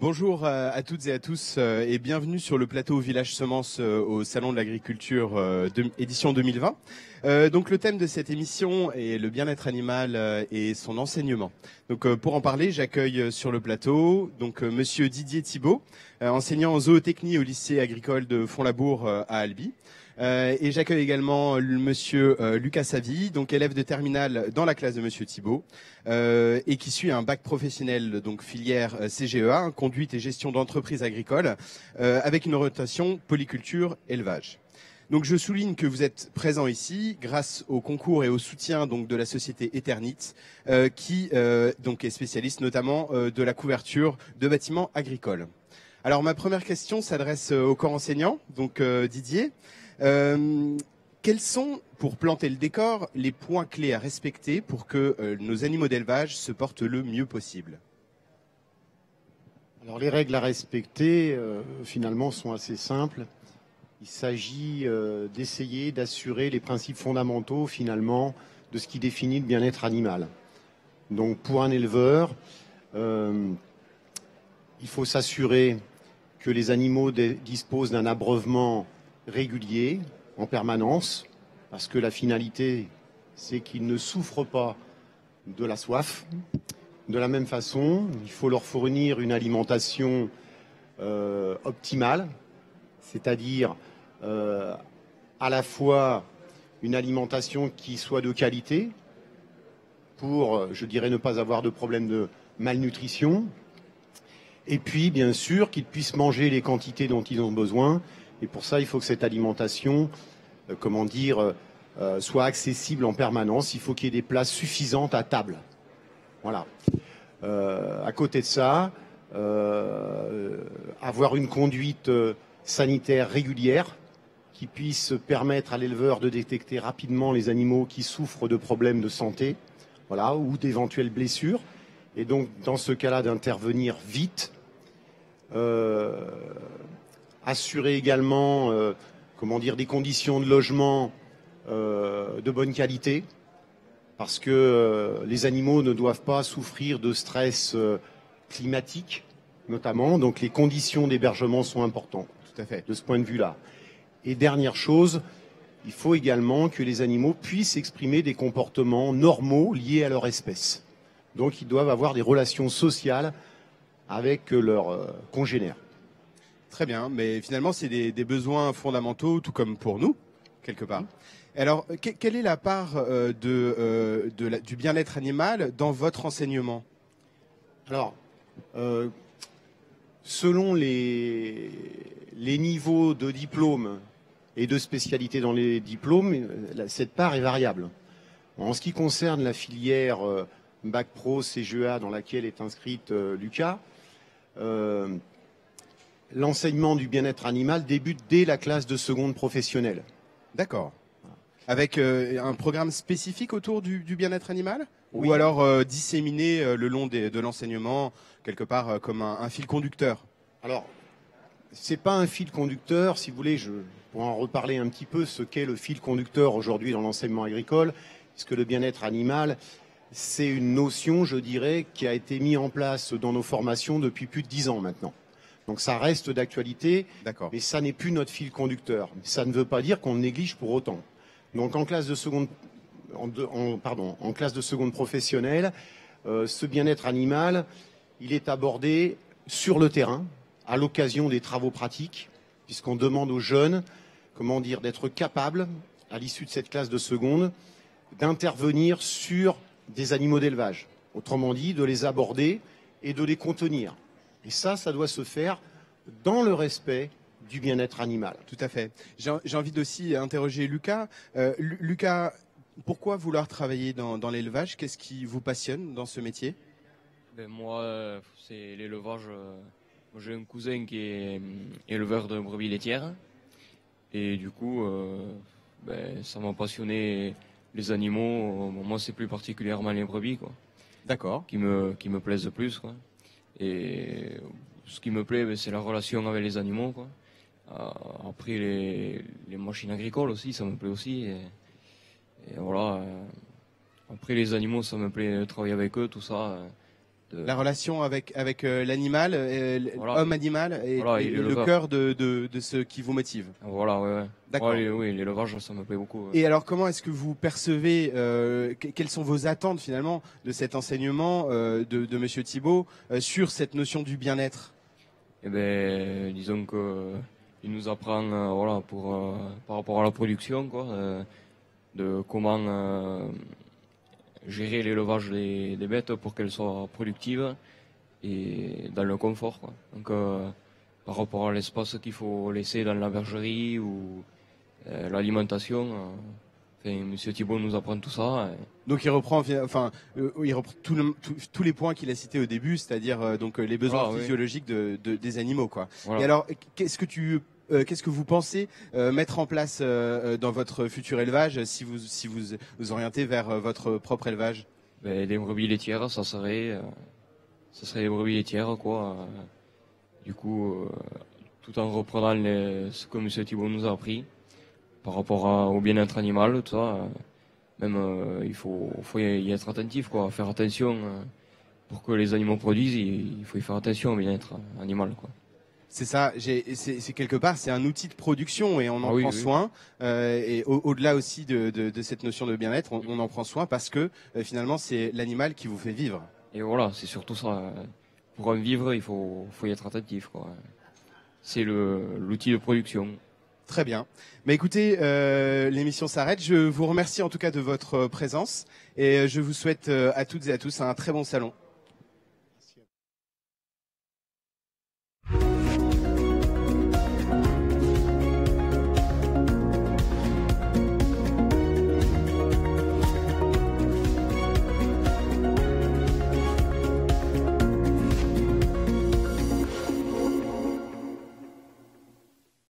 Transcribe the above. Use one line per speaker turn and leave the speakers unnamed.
Bonjour à toutes et à tous et bienvenue sur le plateau Village Semence au Salon de l'Agriculture édition 2020. Donc le thème de cette émission est le bien-être animal et son enseignement. Donc pour en parler, j'accueille sur le plateau monsieur Didier Thibault, enseignant en zootechnie au lycée agricole de Font-Labour à Albi. Et j'accueille également monsieur Lucas Savy, donc élève de terminale dans la classe de monsieur Thibault, et qui suit un bac professionnel, donc filière CGEA, conduite et gestion d'entreprises agricoles, avec une orientation polyculture élevage. Donc je souligne que vous êtes présent ici grâce au concours et au soutien donc de la société Eternit, qui donc est spécialiste notamment de la couverture de bâtiments agricoles. Alors ma première question s'adresse au corps enseignant, donc Didier. Quels sont, pour planter le décor, les points clés à respecter pour que nos animaux d'élevage se portent le mieux possible?
Alors les règles à respecter, finalement, sont assez simples. Il s'agit d'essayer d'assurer les principes fondamentaux, finalement, de ce qui définit le bien-être animal. Donc pour un éleveur, il faut s'assurer que les animaux disposent d'un abreuvement régulier, en permanence, parce que la finalité, c'est qu'ils ne souffrent pas de la soif. De la même façon, il faut leur fournir une alimentation optimale, c'est-à-dire à la fois une alimentation qui soit de qualité, pour, je dirais, ne pas avoir de problème de malnutrition, et puis, bien sûr, qu'ils puissent manger les quantités dont ils ont besoin. Et pour ça, il faut que cette alimentation, soit accessible en permanence. Il faut qu'il y ait des places suffisantes à table. Voilà. À côté de ça, avoir une conduite sanitaire régulière qui puisse permettre à l'éleveur de détecter rapidement les animaux qui souffrent de problèmes de santé, voilà, ou d'éventuelles blessures. Et donc, dans ce cas-là, d'intervenir vite. Assurer également des conditions de logement de bonne qualité, parce que les animaux ne doivent pas souffrir de stress climatique, notamment. Donc les conditions d'hébergement sont importantes.
Tout à fait.
De ce point de vue-là. Et dernière chose, il faut également que les animaux puissent exprimer des comportements normaux liés à leur espèce. Donc ils doivent avoir des relations sociales avec leurs congénères.
Très bien, mais finalement c'est des besoins fondamentaux, tout comme pour nous, quelque part. Alors, quelle est la part du bien-être animal dans votre enseignement?
Alors, selon les niveaux de diplôme et de spécialité dans les diplômes, cette part est variable. En ce qui concerne la filière Bac Pro CGEA dans laquelle est inscrite Lucas, l'enseignement du bien-être animal débute dès la classe de seconde professionnelle.
D'accord. Avec un programme spécifique autour du bien-être animal?
Oui.
Ou alors disséminé le long de l'enseignement, quelque part comme un fil conducteur?
Alors, c'est pas un fil conducteur, si vous voulez, je pourrais en reparler un petit peu, ce qu'est le fil conducteur aujourd'hui dans l'enseignement agricole, puisque le bien-être animal, c'est une notion, je dirais, qui a été mise en place dans nos formations depuis plus de 10 ans maintenant. Donc ça reste d'actualité, mais ça n'est plus notre fil conducteur. Ça ne veut pas dire qu'on le néglige pour autant. Donc en classe de seconde, en classe de seconde professionnelle, ce bien-être animal, il est abordé sur le terrain, à l'occasion des travaux pratiques, puisqu'on demande aux jeunes, d'être capables, à l'issue de cette classe de seconde, d'intervenir sur des animaux d'élevage. Autrement dit, de les aborder et de les contenir. Et ça doit se faire dans le respect du bien-être animal.
Tout à fait. J'ai envie d'aussi interroger Lucas. Lucas, pourquoi vouloir travailler dans l'élevage? Qu'est-ce qui vous passionne dans ce métier?
Moi, c'est l'élevage. J'ai un cousin qui est éleveur de brebis laitières. Et du coup, ça m'a passionné les animaux. Moi, c'est plus particulièrement les brebis, quoi.
D'accord.
Qui me plaisent le plus, quoi. Et ce qui me plaît, c'est la relation avec les animaux, quoi. Après, les machines agricoles aussi, ça me plaît aussi. Et voilà. Après, les animaux, ça me plaît de travailler avec eux, tout ça.
La relation avec l'animal,
Voilà.
homme-animal, et,
Voilà,
et
et
le
l'éleveur.
cœur de ce qui vous motive.
Voilà, ouais.
D'accord.
Ouais, oui, l'élevage, ça me plaît beaucoup. Ouais.
Et alors, comment est-ce que vous percevez, quelles sont vos attentes finalement de cet enseignement de Monsieur Thibault sur cette notion du bien-être?
Eh ben, disons que il nous apprend, voilà, par rapport à la production, quoi, de comment gérer l'élevage des bêtes pour qu'elles soient productives et dans le confort, quoi. Donc, par rapport à l'espace qu'il faut laisser dans la bergerie ou l'alimentation, enfin, Monsieur Thibault nous apprend tout ça.
Donc il reprend, il reprend tous les points qu'il a cités au début, c'est-à-dire donc les besoins
Voilà, oui.
physiologiques des animaux, quoi.
Voilà.
Et alors, qu'est-ce que vous pensez mettre en place dans votre futur élevage si vous orientez vers votre propre élevage?
Ben, des brebis laitières, ça serait des brebis laitières, quoi. Du coup, tout en reprenant ce que M. Thibault nous a appris par rapport au bien-être animal, tout ça. Même, il faut y être attentif, quoi. Faire attention pour que les animaux produisent. Il faut y faire attention au bien-être animal, quoi.
C'est ça, c'est quelque part, c'est un outil de production et on en prend soin. Et au-delà aussi de cette notion de bien-être, on en prend soin parce que finalement, c'est l'animal qui vous fait vivre.
Et voilà, c'est surtout ça. Pour en vivre, il faut y être attentif, quoi. C'est l'outil de production.
Très bien. Mais écoutez, l'émission s'arrête. Je vous remercie en tout cas de votre présence et je vous souhaite à toutes et à tous un très bon salon.